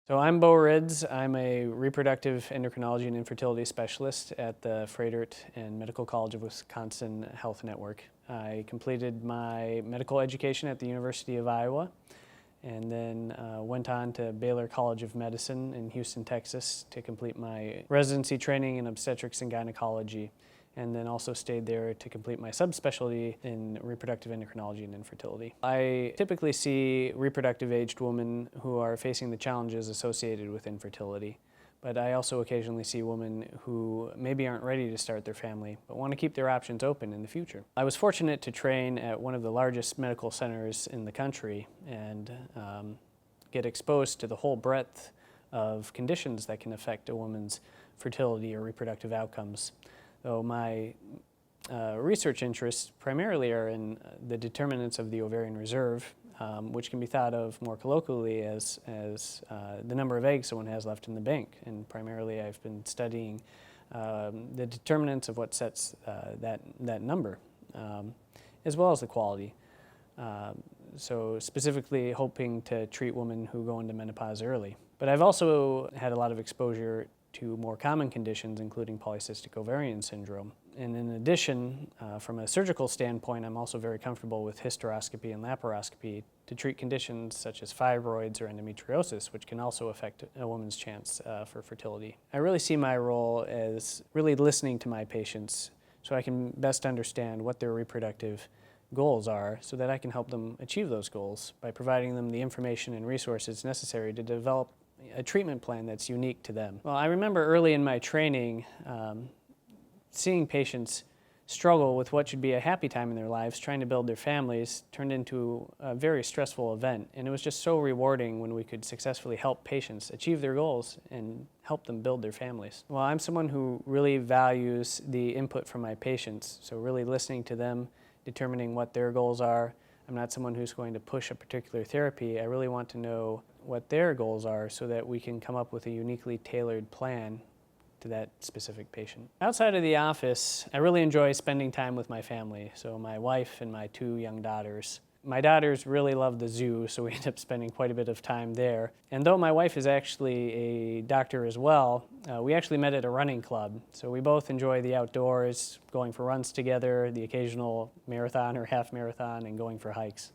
So I'm Bo Rydze. I'm a reproductive endocrinology and infertility specialist at the Froedtert and Medical College of Wisconsin Health Network. I completed my medical education at the University of Iowa and then went on to Baylor College of Medicine in Houston, Texas to complete my residency training in obstetrics and gynecology, and then also stayed there to complete my subspecialty in reproductive endocrinology and infertility. I typically see reproductive aged women who are facing the challenges associated with infertility, but I also occasionally see women who maybe aren't ready to start their family but want to keep their options open in the future. I was fortunate to train at one of the largest medical centers in the country and get exposed to the whole breadth of conditions that can affect a woman's fertility or reproductive outcomes. So my research interests primarily are in the determinants of the ovarian reserve, which can be thought of more colloquially as the number of eggs someone has left in the bank. And primarily I've been studying the determinants of what sets that number, as well as the quality. So specifically hoping to treat women who go into menopause early. But I've also had a lot of exposure to more common conditions, including polycystic ovarian syndrome. And in addition, from a surgical standpoint, I'm also very comfortable with hysteroscopy and laparoscopy to treat conditions such as fibroids or endometriosis, which can also affect a woman's chance for fertility. I really see my role as really listening to my patients so I can best understand what their reproductive goals are so that I can help them achieve those goals by providing them the information and resources necessary to develop a treatment plan that's unique to them. Well, I remember early in my training seeing patients struggle with what should be a happy time in their lives, trying to build their families, turned into a very stressful event. And it was just so rewarding when we could successfully help patients achieve their goals and help them build their families. Well, I'm someone who really values the input from my patients, so really listening to them, determining what their goals are. I'm not someone who's going to push a particular therapy. I really want to know what their goals are so that we can come up with a uniquely tailored plan to that specific patient. Outside of the office, I really enjoy spending time with my family, so my wife and my 2 young daughters. My daughters really love the zoo, so we end up spending quite a bit of time there. And though my wife is actually a doctor as well, we actually met at a running club. So we both enjoy the outdoors, going for runs together, the occasional marathon or half marathon, and going for hikes.